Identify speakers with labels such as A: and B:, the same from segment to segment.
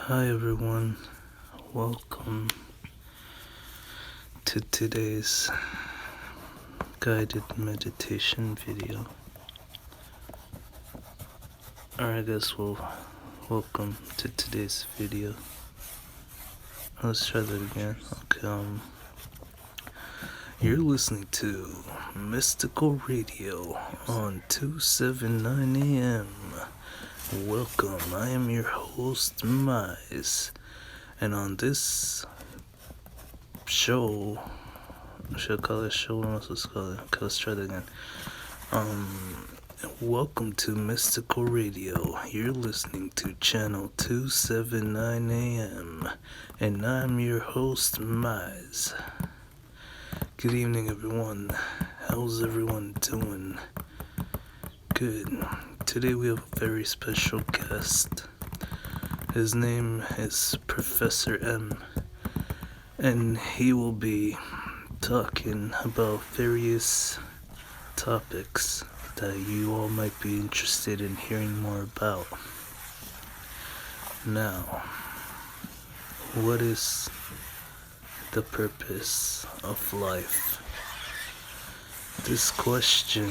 A: Hi everyone, welcome to today's guided meditation video. Alright guys, welcome to today's video. Let's try that again. Okay, you're listening to Mystical Radio on 279 AM. Welcome, I am your host, Mize, and on this show, should I call it a show? What am I supposed to call it? Okay, let's try that again. Welcome to Mystical Radio. You're listening to channel 279 AM, and I'm your host, Mize. Good evening, everyone. How's everyone doing? Good. Today we have a very special guest. His name is Professor M, and he will be talking about various topics that you all might be interested in hearing more about. Now, what is the purpose of life? This question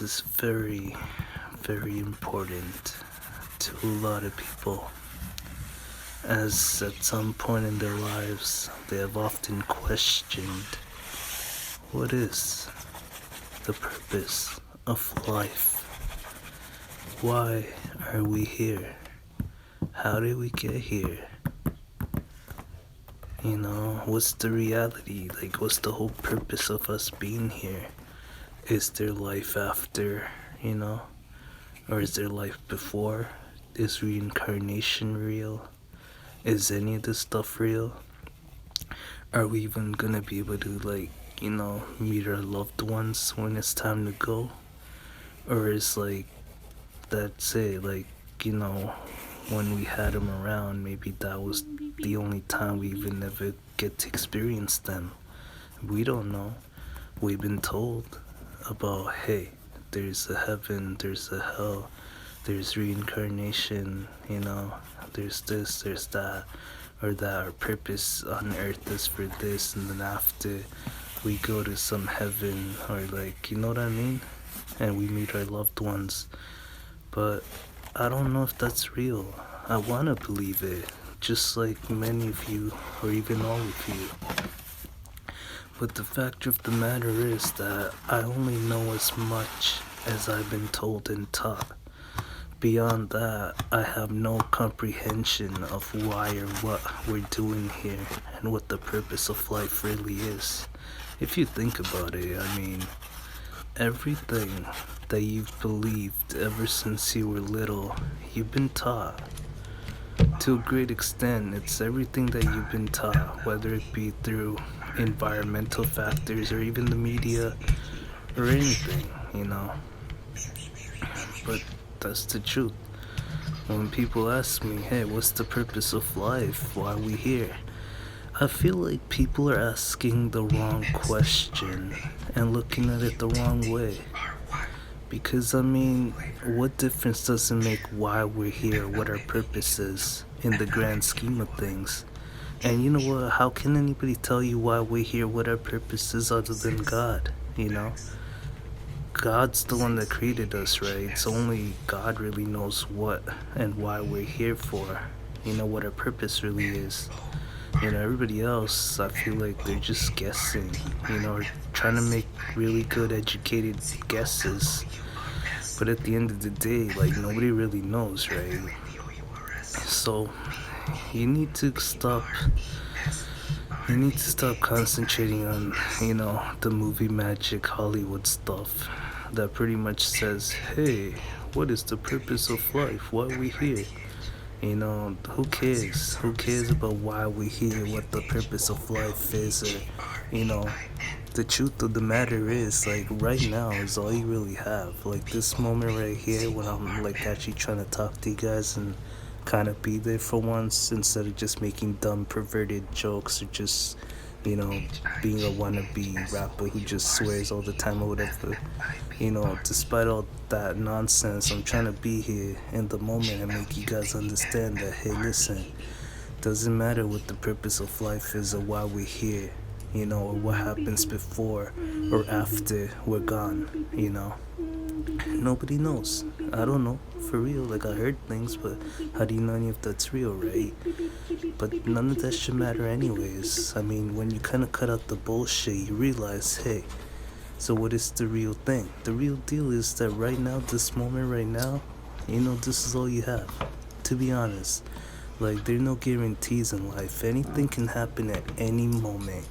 A: is very, very important to a lot of people, as at some point in their lives they have often questioned, what is the purpose of life? Why are we here? How did we get here? What's the reality? What's the whole purpose of us being here? Is there life after, or is there life before? Is reincarnation real? Is any of this stuff real? Are we even gonna be able to, meet our loved ones when it's time to go? Or is, that's it, when we had them around, maybe that was the only time we even ever get to experience them? We don't know. We've been told about, hey, there's a heaven, there's a hell, there's reincarnation, there's this, there's that, or that our purpose on earth is for this, and then after we go to some heaven, or you know what I mean? And we meet our loved ones. But I don't know if that's real. I want to believe it, just like many of you, or even all of you. But the fact of the matter is that I only know as much as I've been told and taught. Beyond that, I have no comprehension of why or what we're doing here and what the purpose of life really is. If you think about it, everything that you've believed ever since you were little, you've been taught. To a great extent, it's everything that you've been taught, whether it be through environmental factors or even the media or anything, But that's the truth. When people ask me, hey, what's the purpose of life? Why are we here? I feel like people are asking the wrong question and looking at it the wrong way. Because, what difference does it make why we're here, what our purpose is in the grand scheme of things? And you know what? How can anybody tell you why we're here, what our purpose is, other than God, God's the one that created us, right? So only God really knows what and why we're here for, what our purpose really is. Everybody else, I feel like they're just guessing, or trying to make really good educated guesses. But at the end of the day, nobody really knows, right? So you need to stop concentrating on, the movie magic Hollywood stuff that pretty much says, hey, what is the purpose of life? Why are we here? Who cares? Who cares about why we're here, what the purpose of life is, or, the truth of the matter is, right now is all you really have. This moment right here when I'm, actually trying to talk to you guys and kind of be there for once, instead of just making dumb, perverted jokes or just, you know, being a wannabe rapper who just swears all the time or whatever. Despite all that nonsense, I'm trying to be here in the moment and make you guys understand that, hey, listen, doesn't matter what the purpose of life is or why we're here, or what happens before or after we're gone. Nobody knows. I don't know, for real. Like, I heard things, but how do you know any of that's real, right? But none of that should matter anyways. I mean, when you kind of cut out the bullshit, you realize, hey, so what is the real thing? The real deal is that right now, this moment right now, this is all you have, to be honest. Like, there are no guarantees in life. Anything can happen at any moment.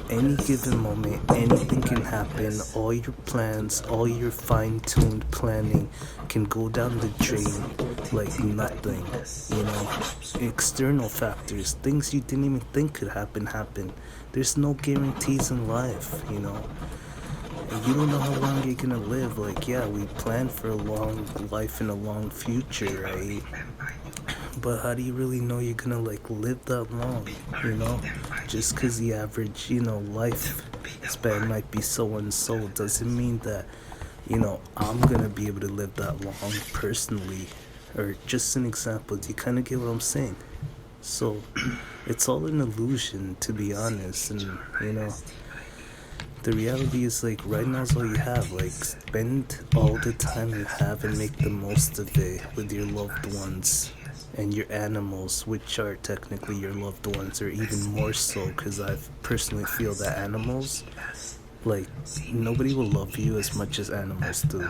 A: Any given moment, anything can happen. All your plans, all your fine-tuned planning can go down the drain like nothing. External factors, things you didn't even think could happen. There's no guarantees in life. And you don't know how long you're gonna live. Like, yeah, we plan for a long life and a long future, right? But how do you really know you're gonna live that long? Just because the average life span might be so and so doesn't mean that I'm gonna be able to live that long personally. Or just an example, do you kind of get what I'm saying? So it's all an illusion, to be honest. And the reality is, right now is all you have. Spend all the time you have and make the most of it with your loved ones and your animals, which are technically your loved ones, or even more so, because I personally feel that animals, nobody will love you as much as animals do.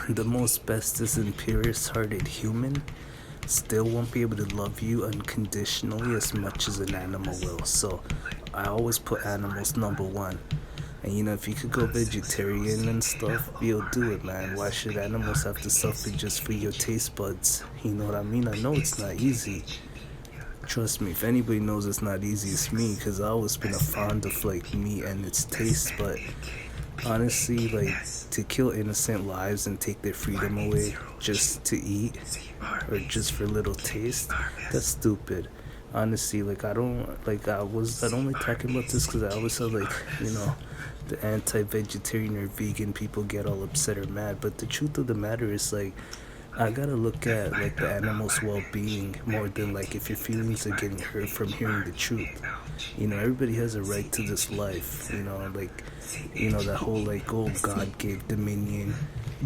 A: The most bestest and purest hearted human still won't be able to love you unconditionally as much as an animal will. So I always put animals number one. And if you could go vegetarian and stuff, you'll do it, man. Why should animals have to suffer just for your taste buds? You know what I mean? I know it's not easy. Trust me, if anybody knows it's not easy, it's me, because I always been a fond of meat and its taste. But honestly, to kill innocent lives and take their freedom away just to eat or just for a little taste, that's stupid. Honestly, I don't like talking about this because I always saw the anti-vegetarian or vegan people get all upset or mad, but the truth of the matter is, I gotta look at the animal's well-being more than if your feelings are getting hurt from hearing the truth. Everybody has a right to this life. That whole oh, God gave dominion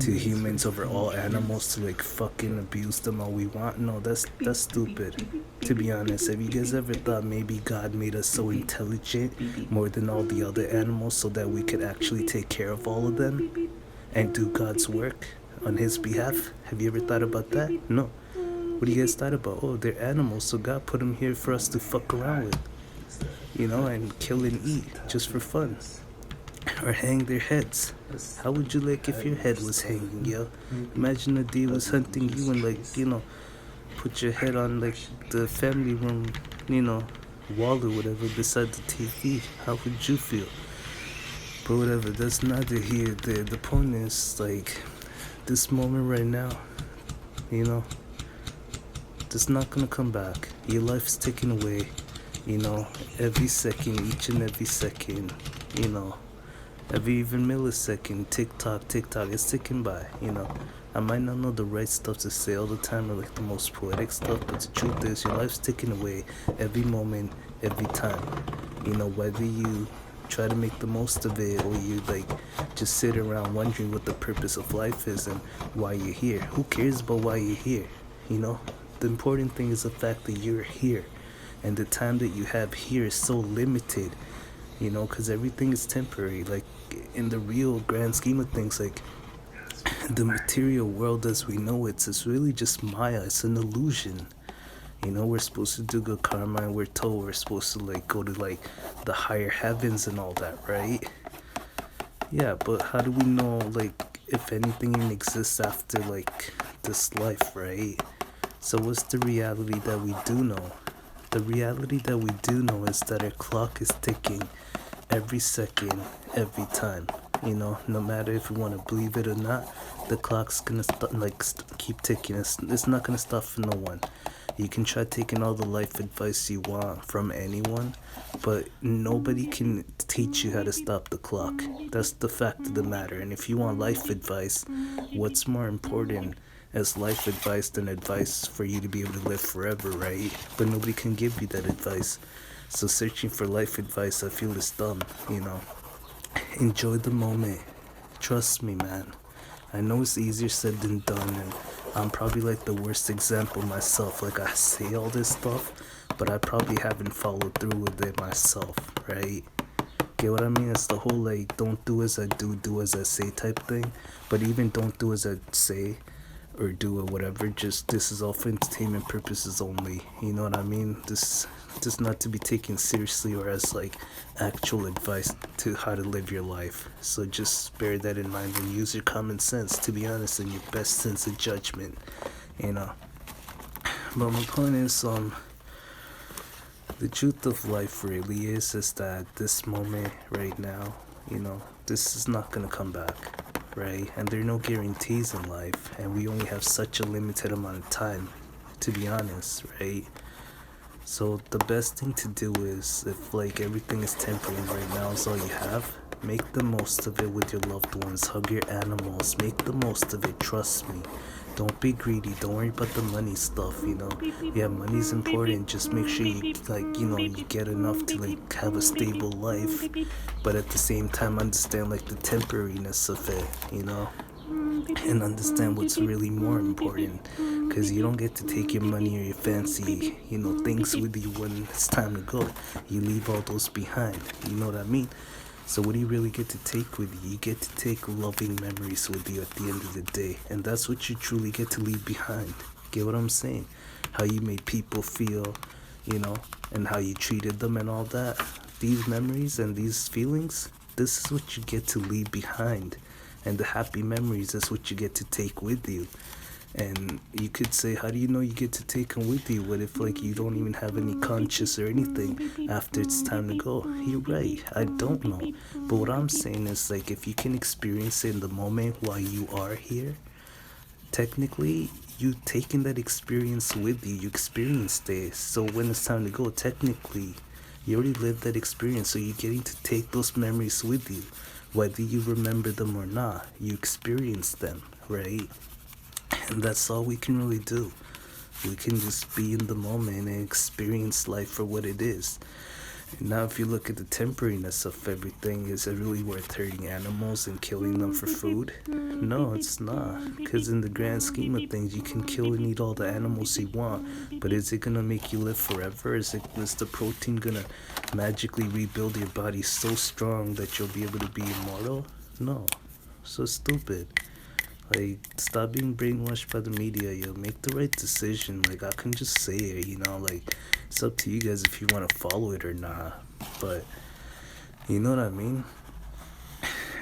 A: to humans over all animals to fucking abuse them all we want. No, that's stupid. To be honest, have you guys ever thought maybe God made us so intelligent more than all the other animals so that we could actually take care of all of them and do God's work on his behalf? Have you ever thought about that? No. What do you guys thought about? Oh, they're animals, so God put them here for us to fuck around with, and kill and eat just for fun. Or hang their heads. How would you like if your head was hanging, yo? Imagine a deer was hunting you and put your head on the family room, wall or whatever beside the TV. How would you feel? But whatever, that's neither here nor there. The point is this moment right now, it's not gonna come back. Your life's taken away, every second, each and every second, every even millisecond. TikTok, it's ticking by. I might not know the right stuff to say all the time or the most poetic stuff, but the truth is your life's ticking away every moment, every time. Whether you try to make the most of it or you just sit around wondering what the purpose of life is and why you're here. Who cares about why you're here? The important thing is the fact that you're here, and the time that you have here is so limited, because everything is temporary. In the real grand scheme of things, the material world as we know it's really just Maya. It's an illusion. We're supposed to do good karma, and we're told we're supposed to go to the higher heavens and all that, right? Yeah, but how do we know if anything even exists after this life, right? So what's the reality that we do know? The reality that we do know is that our clock is ticking every second, every time. No matter if you want to believe it or not, the clock's gonna keep ticking. It's not gonna stop for no one. You can try taking all the life advice you want from anyone, but nobody can teach you how to stop the clock. That's the fact of the matter. And if you want life advice, what's more important as life advice than advice for you to be able to live forever, right? But nobody can give you that advice. So searching for life advice, I feel is dumb, you know. Enjoy the moment. Trust me, man. I know it's easier said than done, and I'm probably like the worst example myself. Like, I say all this stuff, but I probably haven't followed through with it myself, right? Get what I mean? It's the whole like, don't do as I do, do as I say type thing. But even don't do as I say or do or whatever. Just this is all for entertainment purposes only. You know what I mean? This not to be taken seriously or as like actual advice to how to live your life. So just bear that in mind and use your common sense, to be honest, and your best sense of judgment. You know. But my point is, the truth of life really is that this moment right now, you know, this is not gonna come back, right? And there are no guarantees in life, and we only have such a limited amount of time, to be honest, right? So the best thing to do is, if like everything is temporary right now is all you have, make the most of it with your loved ones. Hug your animals. Make the most of it. Trust me. Don't be greedy. Don't worry about the money stuff, you know. Yeah, money's important. Just make sure you like, you know, you get enough to like have a stable life. But at the same time understand like the temporariness of it, you know. And understand what's really more important, because you don't get to take your money or your fancy, you know, things with you when it's time to go. You leave all those behind, you know what I mean? So what do you really get to take with you? You get to take loving memories with you at the end of the day, and that's what you truly get to leave behind. Get what I'm saying? How you made people feel, you know, and how you treated them and all that. These memories and these feelings, this is what you get to leave behind. And the happy memories is what you get to take with you. And you could say, how do you know you get to take them with you? What if like you don't even have any conscious or anything after it's time to go? You're right, I don't know. But what I'm saying is, like, if you can experience it in the moment while you are here, technically you taking that experience with you. You experienced it. So when it's time to go, technically you already lived that experience. So you're getting to take those memories with you. Whether you remember them or not, you experience them, right? And that's all we can really do. We can just be in the moment and experience life for what it is. And now, if you look at the temporariness of everything, is it really worth hurting animals and killing them for food? No, it's not. Because in the grand scheme of things, you can kill and eat all the animals you want. But is it gonna make you live forever? Is the protein gonna magically rebuild your body so strong that you'll be able to be immortal? No. So stupid. Like, stop being brainwashed by the media, yo. Make the right decision. Like, I can just say it, you know, like, it's up to you guys if you want to follow it or not. But, you know what I mean?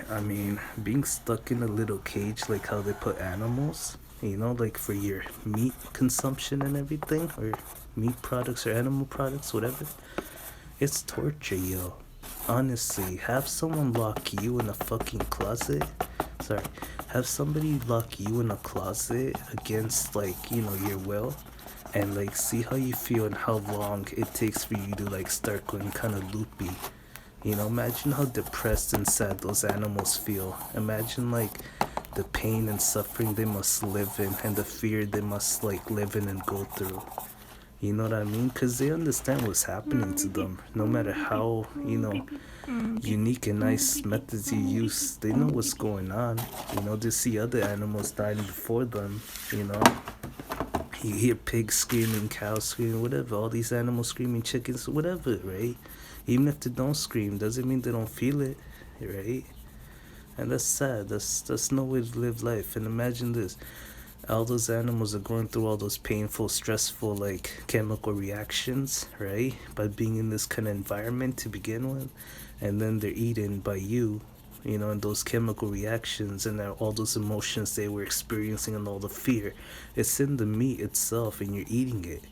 A: I mean, being stuck in a little cage, like how they put animals, you know, like for your meat consumption and everything, or meat products or animal products, whatever, it's torture, yo. Honestly, have someone lock you in a fucking closet. Sorry, have somebody lock you in a closet against, like, you know, your will, and like see how you feel and how long it takes for you to like start going kind of loopy. You know, imagine how depressed and sad those animals feel. Imagine like the pain and suffering they must live in, and the fear they must like live in and go through. You know what I mean? Because they understand what's happening to them. No matter how, you know, unique and nice methods you use, they know what's going on. You know, they see other animals dying before them, you know. You hear pigs screaming, cows screaming, whatever. All these animals screaming, chickens, whatever, right? Even if they don't scream, doesn't mean they don't feel it, right? And that's sad. That's no way to live life. And imagine this: all those animals are going through all those painful, stressful, like chemical reactions, right? By being in this kind of environment to begin with, and then they're eaten by you, you know, and those chemical reactions and all those emotions they were experiencing and all the fear. It's in the meat itself, and you're eating it.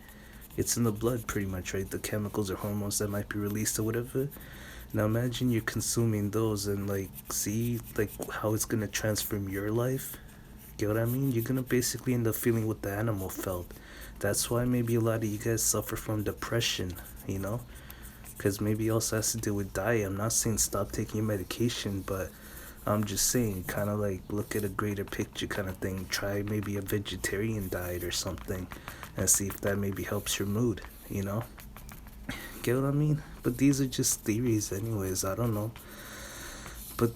A: It's in the blood, pretty much, right? The chemicals or hormones that might be released or whatever. Now imagine you're consuming those and like see like how it's gonna transform your life. Get what I mean? You're gonna basically end up feeling what the animal felt. That's why maybe a lot of you guys suffer from depression, you know? Because maybe also has to do with diet. I'm not saying stop taking your medication, but I'm just saying kind of like look at a greater picture kind of thing. Try maybe a vegetarian diet or something and see if that maybe helps your mood, you know? Get what I mean? But these are just theories, anyways. I don't know. But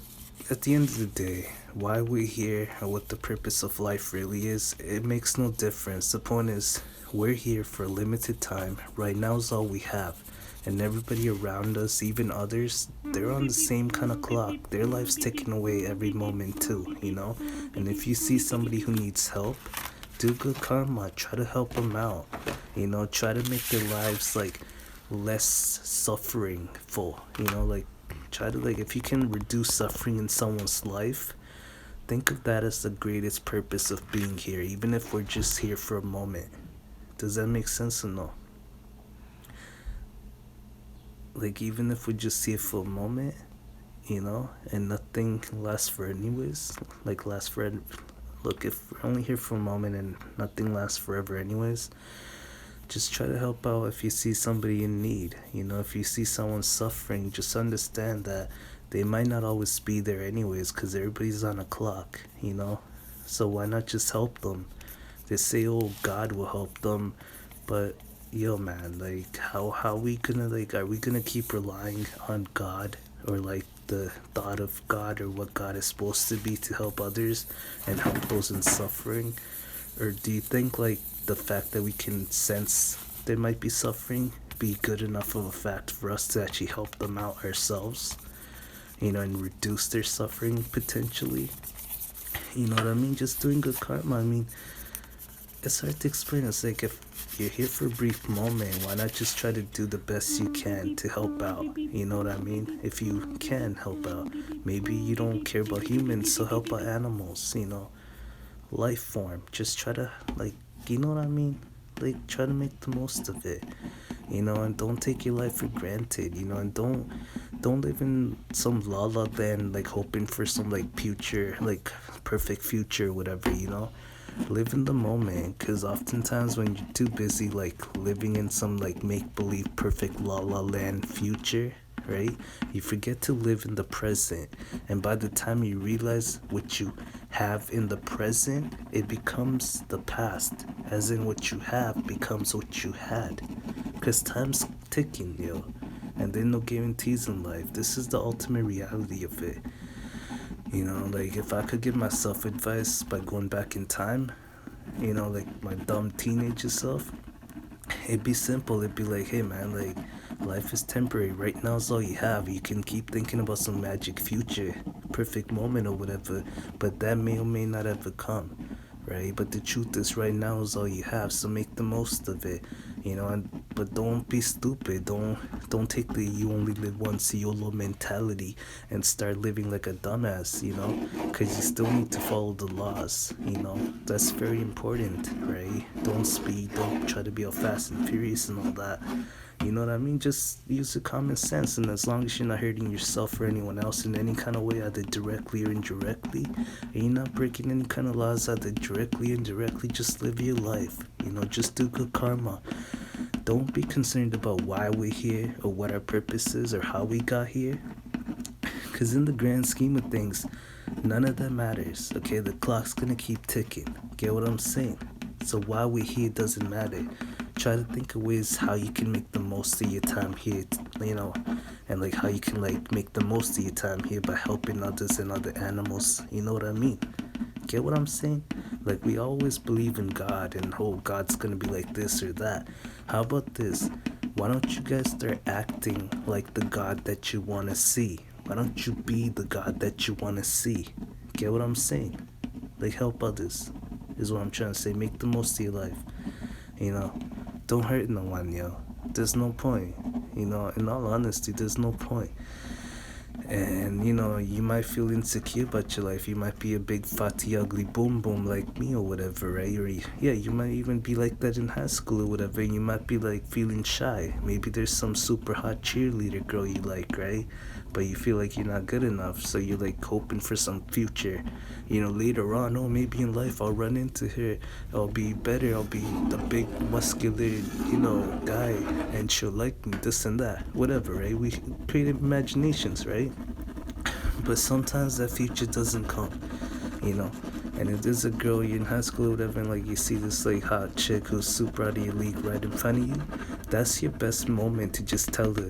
A: at the end of the day, why we're here or what the purpose of life really is, it makes no difference. The point is, we're here for a limited time. Right now is all we have. And everybody around us, even others, they're on the same kind of clock. Their life's ticking away every moment too, you know? And if you see somebody who needs help, do good karma. Try to help them out. You know, try to make their lives like less suffering full. You know, like try to like if you can reduce suffering in someone's life, think of that as the greatest purpose of being here, even if we're just here for a moment. Does that make sense or no? Like even if we just see it for a moment, you know, and nothing lasts for anyways, like lasts for look, if we're only here for a moment and nothing lasts forever anyways, just try to help out if you see somebody in need. You know, if you see someone suffering, just understand that they might not always be there anyways because everybody's on a clock, you know? So why not just help them? They say, oh, God will help them, but yo, man, like, how we gonna, like, are we gonna keep relying on God or, like, the thought of God or what God is supposed to be to help others and help those in suffering? Or do you think like the fact that we can sense they might be suffering be good enough of a fact for us to actually help them out ourselves, you know, and reduce their suffering potentially? You know what I mean? Just doing good karma. I mean, it's hard to explain. It's like if you're here for a brief moment, why not just try to do the best you can to help out? You know what I mean? If you can help out. Maybe you don't care about humans, so help out animals, you know? Life form. Just try to like, you know what I mean? Like try to make the most of it, you know, and don't take your life for granted, you know, and don't live in some la la land like hoping for some like future, like perfect future or whatever, you know. Live in the moment, because oftentimes when you're too busy like living in some like make believe perfect la la land future, right, you forget to live in the present. And by the time you realize what you have in the present, it becomes the past, as in what you have becomes what you had, because time's ticking, yo, and there are no guarantees in life. This is the ultimate reality of it. You know, like if I could give myself advice by going back in time, you know, like my dumb teenager self, it'd be simple. It'd be like, hey man, like life is temporary. Right now is all you have. You can keep thinking about some magic future, perfect moment or whatever, but that may or may not ever come, right? But the truth is, right now is all you have. So make the most of it, you know. And but don't be stupid. Don't take the you only live once YOLO mentality and start living like a dumbass, you know, because you still need to follow the laws, you know. That's very important, right? Don't speed, don't try to be all fast and furious and all that. You know what I mean? Just use the common sense, and as long as you're not hurting yourself or anyone else in any kind of way, either directly or indirectly, and you're not breaking any kind of laws either directly or indirectly, just live your life. You know, just do good karma. Don't be concerned about why we're here or what our purpose is or how we got here. Because in the grand scheme of things, none of that matters. Okay, the clock's gonna keep ticking. Get what I'm saying? So why we're here doesn't matter. Try to think of ways how you can make the most of your time here, you know, and like how you can like make the most of your time here by helping others and other animals. You know what I mean? Get what I'm saying? Like we always believe in God and oh God's gonna be like this or that. How about this? Why don't you guys start acting like the God that you wanna see? Why don't you be the God that you wanna see? Get what I'm saying? Like help others is what I'm trying to say. Make the most of your life. You know, don't hurt no one, yo. There's no point. You know, in all honesty, there's no point. And you might feel insecure about your life. You might be a big fatty ugly boom boom like me or whatever, right? Or yeah, you might even be like that in high school or whatever, and you might be like feeling shy. Maybe there's some super hot cheerleader girl you like, right? But you feel like you're not good enough, so you're like hoping for some future, later on. Oh, maybe in life I'll run into her, I'll be better, I'll be the big muscular, guy, and she'll like me, this and that, whatever, right? We create imaginations, right? But sometimes that future doesn't come, you know. And if there's a girl you're in high school or whatever, and like you see this like hot chick who's super out of your league right in front of you, that's your best moment to just tell her,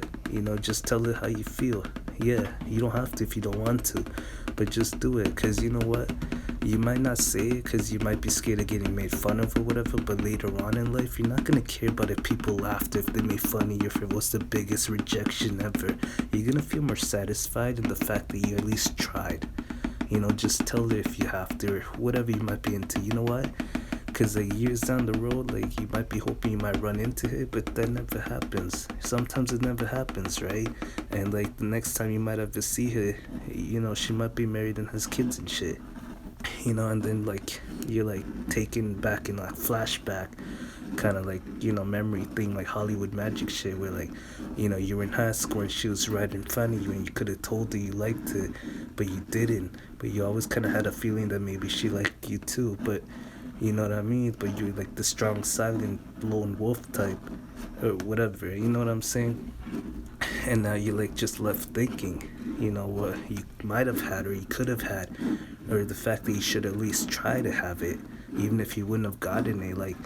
A: just tell her how you feel. Yeah, you don't have to if you don't want to, but just do it. Cause you know what? You might not say it because you might be scared of getting made fun of or whatever, but later on in life, you're not gonna care about if people laughed, if they made fun of you, if it was the biggest rejection ever. You're gonna feel more satisfied in the fact that you at least tried. Just tell her if you have to, or whatever you might be into. You know what? Because like years down the road, like you might be hoping you might run into her, but that never happens. Sometimes it never happens, right? And like the next time you might ever see her, she might be married and has kids and shit. And then like you're like taken back in a flashback kind of like memory thing, like Hollywood magic shit, where like you were in high school and she was right in front of you and you could have told her you liked her, but you didn't. But you always kind of had a feeling that maybe she liked you too, but you know what I mean? But you're like the strong silent lone wolf type or whatever, you know what I'm saying? And now you're like just left thinking, what you might have had or you could have had, or the fact that you should at least try to have it, even if you wouldn't have gotten it. Like,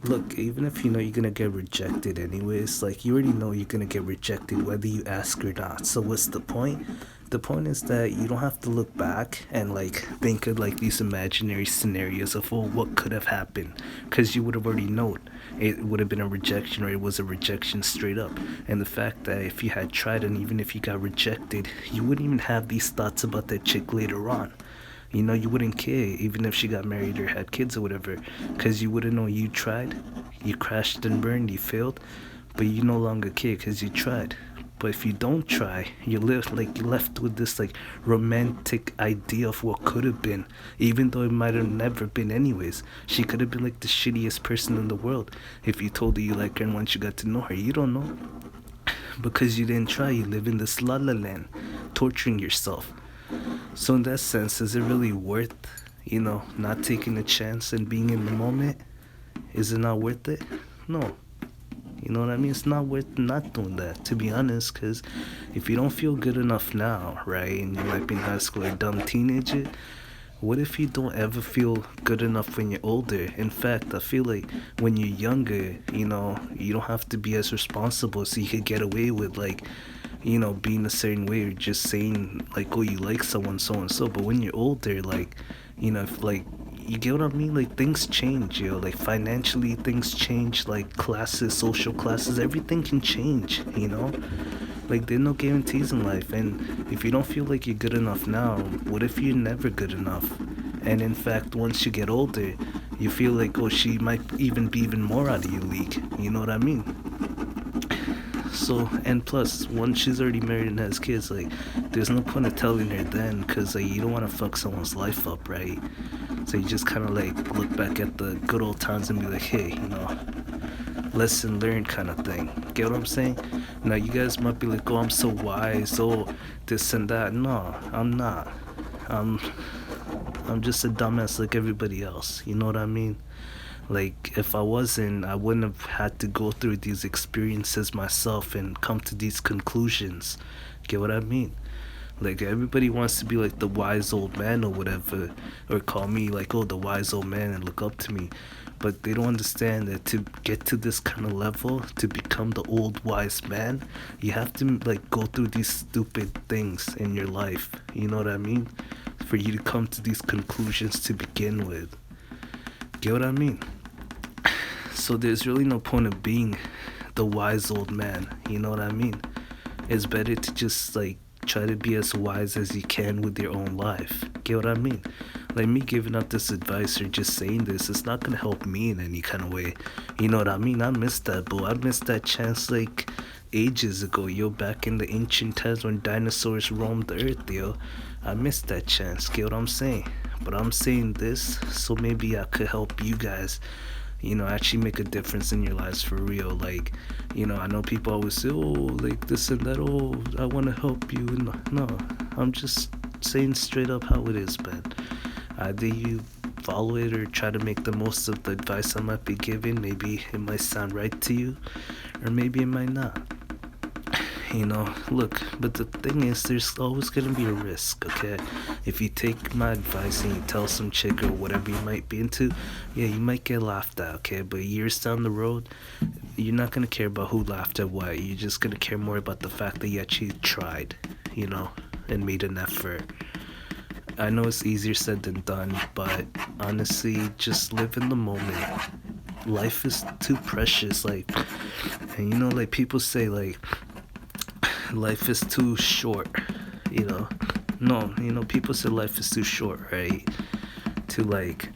A: look, even if you're gonna get rejected anyways, like you already know you're gonna get rejected whether you ask or not. So what's the point? The point is that you don't have to look back and like think of like these imaginary scenarios of, oh, what could have happened, because you would have already known it would have been a rejection, or it was a rejection straight up. And the fact that if you had tried, and even if you got rejected, you wouldn't even have these thoughts about that chick later on. You wouldn't care even if she got married or had kids or whatever, because you wouldn't know you tried, you crashed and burned, you failed, but you no longer care because you tried. But if you don't try, you're left with this like romantic idea of what could have been, even though it might have never been anyways. She could have been like the shittiest person in the world. If you told her you like her and once you got to know her, you don't know. Because you didn't try, you live in this la la land, torturing yourself. So in that sense, is it really worth, not taking a chance and being in the moment? Is it not worth it? No. You know what I mean? It's not worth not doing that, to be honest, because if you don't feel good enough now, right, and you might be in high school or a dumb teenager, what if you don't ever feel good enough when you're older? In fact, I feel like when you're younger, you don't have to be as responsible, so you could get away with, like, being a certain way or just saying, like, oh, you like someone, so and so. But when you're older, like, if, like, you get what I mean? Like, things change, like, financially, things change, like, classes, social classes, everything can change, Like, there are no guarantees in life, and if you don't feel like you're good enough now, what if you're never good enough? And in fact, once you get older, you feel like, oh, she might even be even more out of your league, you know what I mean? So, and plus, once she's already married and has kids, like, there's no point of telling her then, because, like, you don't want to fuck someone's life up, right? So you just kind of, like, look back at the good old times and be like, hey, lesson learned kind of thing. Get what I'm saying? Now, you guys might be like, oh, I'm so wise, oh, this and that. No, I'm not. I'm just a dumbass like everybody else. You know what I mean? Like, if I wasn't, I wouldn't have had to go through these experiences myself and come to these conclusions. Get what I mean? Like, everybody wants to be like the wise old man or whatever, or call me like, oh, the wise old man, and look up to me. But they don't understand that to get to this kind of level, to become the old wise man, you have to like go through these stupid things in your life. You know what I mean? For you to come to these conclusions to begin with. Get what I mean? So there's really no point of being the wise old man. You know what I mean? It's better to just like try to be as wise as you can with your own life. Get what I mean? Like, me giving out this advice or just saying this, it's not gonna help me in any kind of way. You know what I mean? I missed that, bro. I missed that chance like ages ago, yo, back in the ancient times when dinosaurs roamed the earth, yo. I missed that chance, get what I'm saying? But I'm saying this so maybe I could help you guys, actually make a difference in your lives for real. Like, I know people always say, oh, like this and that, oh, I want to help you. No, I'm just saying straight up how it is, man. Either you follow it or try to make the most of the advice I might be giving. Maybe it might sound right to you, or maybe it might not. Look, but the thing is, there's always gonna be a risk, okay? If you take my advice and you tell some chick or whatever you might be into, yeah, you might get laughed at, okay? But years down the road, you're not gonna care about who laughed at what. You're just gonna care more about the fact that you actually tried, and made an effort. I know it's easier said than done, but honestly, just live in the moment. Life is too precious, like, and like people say, like, life is too short, you know. No, people say life is too short, right? To like,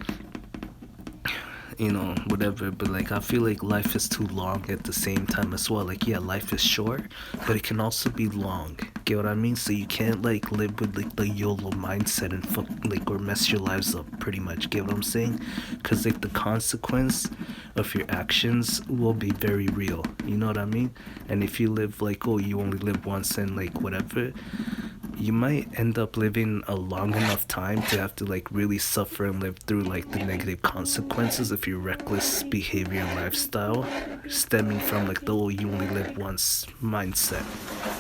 A: whatever, but like I feel like life is too long at the same time as well. Like, yeah, life is short, but it can also be long. Get what I mean? So you can't like live with like the YOLO mindset and fuck like or mess your lives up pretty much. Get what I'm saying? Because like the consequence of your actions will be very real. You know what I mean? And if you live like, oh, you only live once and like whatever, you might end up living a long enough time to have to like really suffer and live through like the negative consequences of your reckless behavior and lifestyle stemming from like the oh you only live once mindset.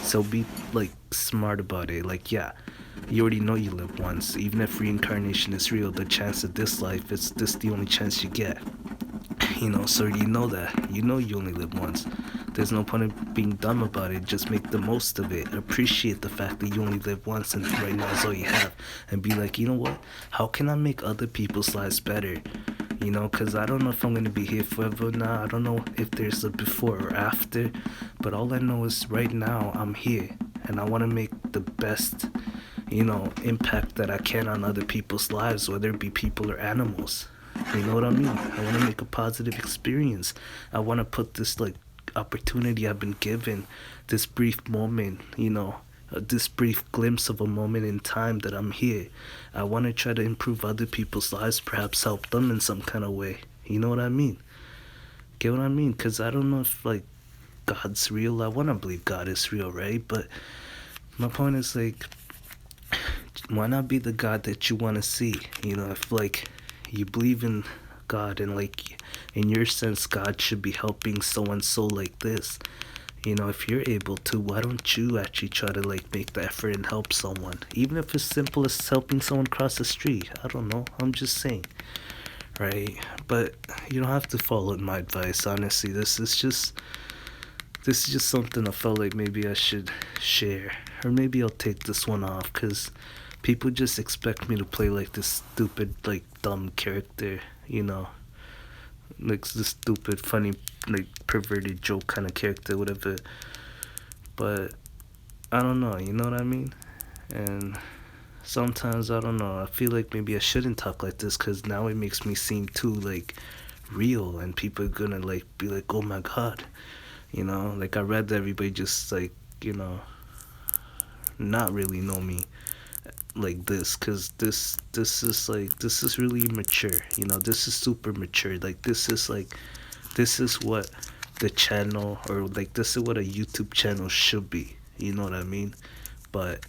A: So be like smart about it. Like, yeah, you already know you live once. Even if reincarnation is real, the chance of this life is this the only chance you get. So you know that. You know you only live once. There's no point in being dumb about it. Just make the most of it. Appreciate the fact that you only live once and right now is all you have. And be like, you know what? How can I make other people's lives better? Because I don't know if I'm going to be here forever now. I don't know if there's a before or after. But all I know is right now I'm here. And I want to make the best, impact that I can on other people's lives, whether it be people or animals. You know what I mean? I want to make a positive experience. I want to put this like opportunity I've been given, this brief moment, this brief glimpse of a moment in time that I'm here. I want to try to improve other people's lives, perhaps help them in some kind of way. You know what I mean? Get what I mean? Because I don't know if like God's real. I want to believe God is real, right? But my point is like, why not be the God that you want to see? If like you believe in God and like in your sense God should be helping so and so like this, if you're able to, why don't you actually try to like make the effort and help someone, even if it's simple as helping someone cross the street? I don't know, I'm just saying, right? But you don't have to follow my advice. Honestly, this is just something I felt like maybe I should share, or maybe I'll take this one off because people just expect me to play like this stupid, like dumb character, like this stupid, funny, like perverted joke kind of character, whatever. But I don't know, you know what I mean? And sometimes I don't know. I feel like maybe I shouldn't talk like this because now it makes me seem too like real, and people are gonna like be like, oh my god, like I read that everybody just like not really know me like this, because this is really mature. This is super mature. Like this is what the channel, or like this is what a YouTube channel should be, you know what I mean? But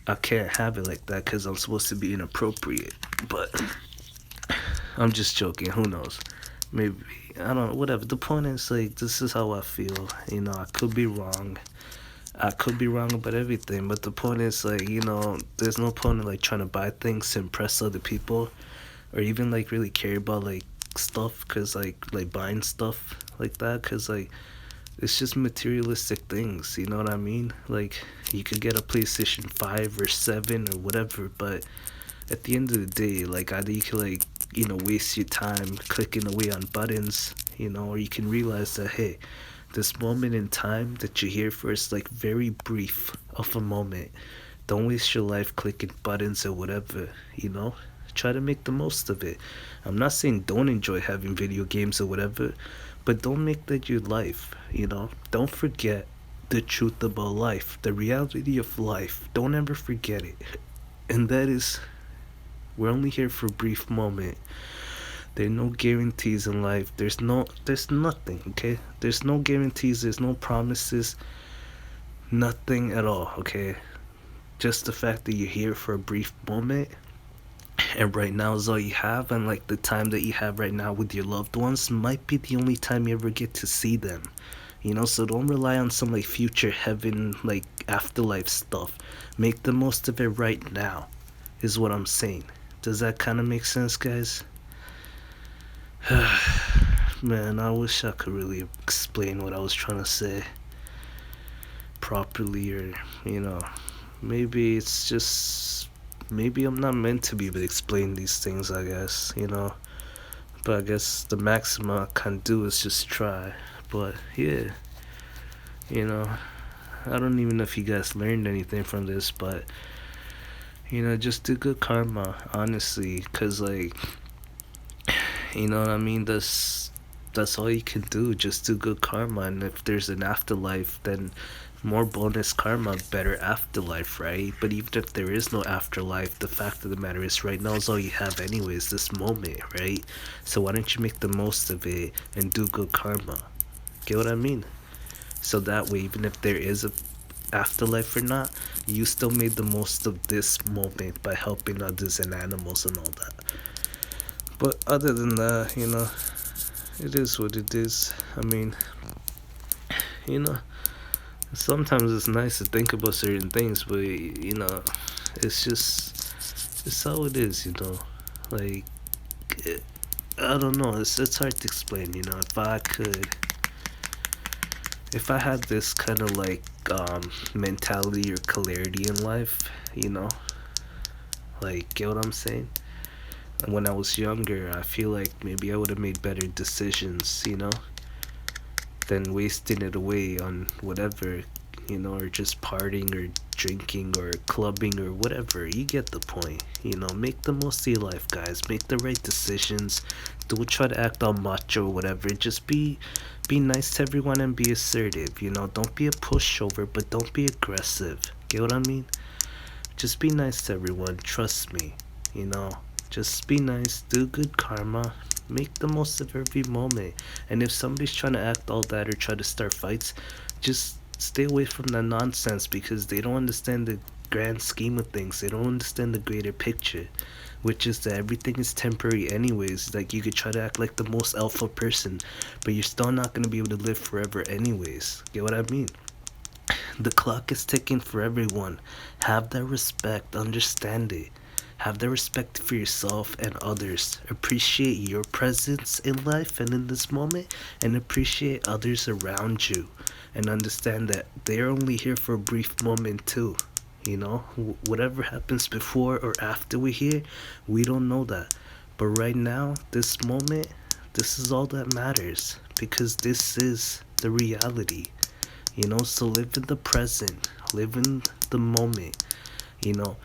A: I can't have it like that because I'm supposed to be inappropriate. But I'm just joking, who knows, maybe, I don't know, whatever. The point is like, this is how I feel. I could be wrong. I could be wrong about everything, but the point is like, there's no point in like trying to buy things to impress other people, or even like really care about like stuff, cause like buying stuff like that, cause like it's just materialistic things. You know what I mean? Like you could get a PlayStation 5 or 7 or whatever, but at the end of the day, like either you can like waste your time clicking away on buttons, or you can realize that hey, this moment in time that you're here for is like very brief of a moment. Don't waste your life clicking buttons or whatever, Try to make the most of it. I'm not saying don't enjoy having video games or whatever, but don't make that your life, Don't forget the truth about life, the reality of life. Don't ever forget it. And that is, we're only here for a brief moment. There are no guarantees in life. There's nothing, okay? There's no guarantees, there's no promises, nothing at all, okay? Just the fact that you're here for a brief moment, and right now is all you have, and like the time that you have right now with your loved ones might be the only time you ever get to see them. So don't rely on some like future heaven, like afterlife stuff. Make the most of it right now, is what I'm saying. Does that kind of make sense, guys? Man, I wish I could really explain what I was trying to say properly, or, you know, maybe it's just, maybe I'm not meant to be able to explain these things, I guess. But I guess the maximum I can do is just try. But yeah, you know, I don't even know if you guys learned anything from this, but, just do good karma, honestly, because, like, you know what I mean? That's all you can do. Just do good karma, and if there's an afterlife, then more bonus karma, better afterlife, right? But even if there is no afterlife, the fact of the matter is, right now is all you have, anyways. This moment, right? So why don't you make the most of it and do good karma? Get what I mean? So that way, even if there is a afterlife or not, you still made the most of this moment by helping others and animals and all that. But other than that, it is what it is. I mean, you know, sometimes it's nice to think about certain things, but, it's how it is. Like, it, I don't know, it's hard to explain. If I had this kind of like, mentality or clarity in life, you know, like, get what I'm saying? When I was younger, I feel like maybe I would have made better decisions, than wasting it away on whatever, or just partying or drinking or clubbing or whatever. You get the point. Make the most of your life, guys. Make the right decisions. Don't try to act all macho or whatever. Just be nice to everyone and be assertive. Don't be a pushover, but don't be aggressive. Get what I mean? Just be nice to everyone. Trust me. You know, just be nice. Do good karma. Make the most of every moment. And if somebody's trying to act all that or try to start fights, just stay away from that nonsense, because they don't understand the grand scheme of things. They don't understand the greater picture, which is that everything is temporary anyways. Like, you could try to act like the most alpha person, but you're still not going to be able to live forever anyways. Get what I mean? The clock is ticking for everyone. Have that respect. Understand it. Have the respect for yourself and others. Appreciate your presence in life and in this moment, and appreciate others around you. And understand that they're only here for a brief moment too. Whatever happens before or after we're here, we don't know that. But right now, this moment, this is all that matters, because this is the reality. So live in the present, live in the moment. You know,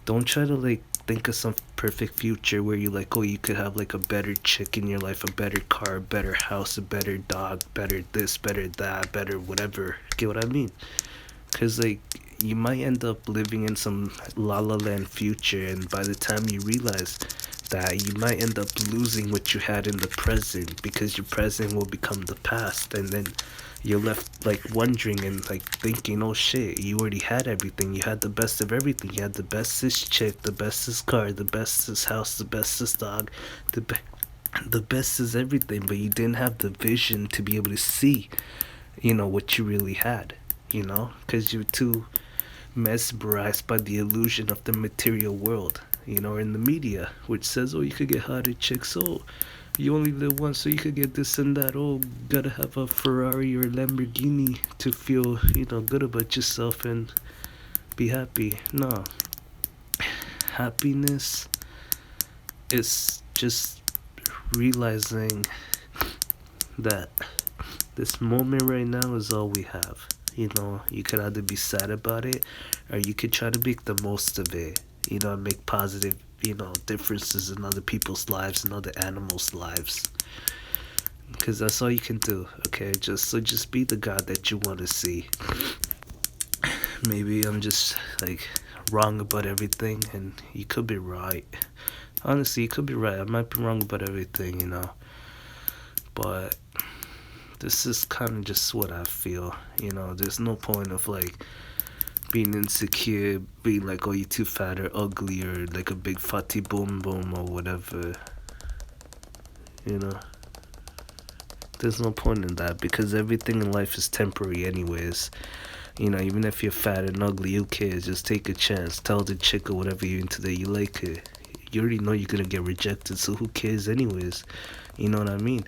A: don't try to like think of some perfect future where you like, oh, you could have like a better chick in your life, a better car, a better house, a better dog, better this, better that, better whatever. Get what I mean? Because like, you might end up living in some la la land future, and by the time you realize that, you might end up losing what you had in the present, because your present will become the past, and then you're left like wondering and like thinking, oh shit, you already had everything. You had the best of everything. You had the bestest chick, the bestest car, the bestest house, the bestest dog, the best is everything, but you didn't have the vision to be able to see, what you really had, because you're too mesmerized by the illusion of the material world, or in the media, which says, oh, you could get hotter chicks, oh, you only live once, so you could get this and that, oh, gotta have a Ferrari or a Lamborghini to feel, good about yourself and be happy. No. Happiness is just realizing that this moment right now is all we have. You could either be sad about it, or you could try to make the most of it, and make positive, differences in other people's lives and other animals' lives. because that's all you can do. Okay, just be the God that you want to see. Maybe I'm just like wrong about everything, and you could be right. Honestly, you could be right. I might be wrong about everything, but this is kind of just what I feel. There's no point of like being insecure, being like, oh, you're too fat or ugly or like a big fatty boom boom or whatever. You know, there's no point in that because everything in life is temporary, anyways. Even if you're fat and ugly, who cares? Just take a chance. Tell the chick or whatever you're into that you like her. You already know you're gonna get rejected, so who cares, anyways? You know what I mean?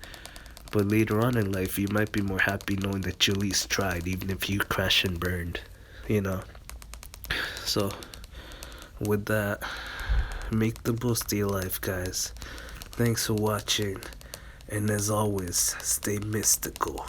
A: But later on in life, you might be more happy knowing that you at least tried, even if you crash and burned. You know. So, with that, make the most of your life, guys. Thanks for watching, and as always, stay mystical.